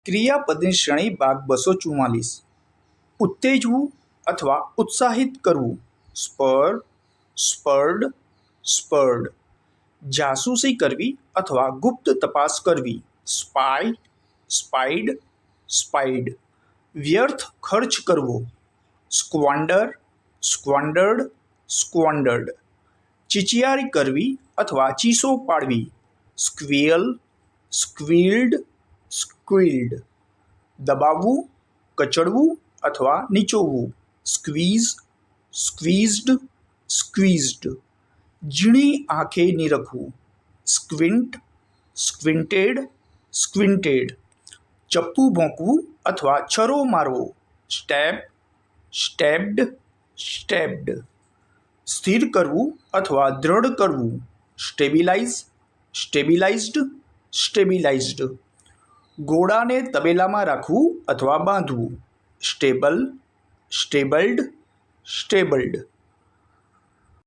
ક્રિયાપદની શ્રેણી ભાગ 244. ઉત્તેજવું અથવા ઉત્સાહિત કરવું. સ્પર, સ્પર્ડ, સ્પર્ડ. જાસૂસી કરવી અથવા ગુપ્ત તપાસ કરવી. સ્પાય, સ્પાઇડ, સ્પાઇડ. વ્યર્થ ખર્ચ કરવો. સ્ક્વોન્ડર, સ્ક્વોન્ડર્ડ, સ્ક્વોન્ડર્ડ. ચીચિયારી કરવી અથવા ચીસો પાડવી. સ્ક્વિયલ, સ્ક્વિલ્ડ, સ્ક્વિલ્ડ. દબાવવું, કચડવું અથવા નીચોવવું. સ્ક્વીઝ, સ્ક્વીઝડ, સ્ક્વીઝડ. ઝીણી આંખે નીરખવું. સ્ક્વિન્ટ, સ્ક્વિન્ટેડ, સ્ક્વિન્ટેડ. ચપ્પુ ભોંકવું અથવા છરો મારવો. સ્ટેબ, સ્ટેબ્ડ, સ્ટેબ્ડ. સ્થિર કરવું અથવા દ્રઢ કરવું. Stabilise, stabilized, stabilized. ઘોડાને તબેલામાં રાખવું અથવા બાંધવું. સ્ટેબલ, સ્ટેબલ્ડ, સ્ટેબલ્ડ.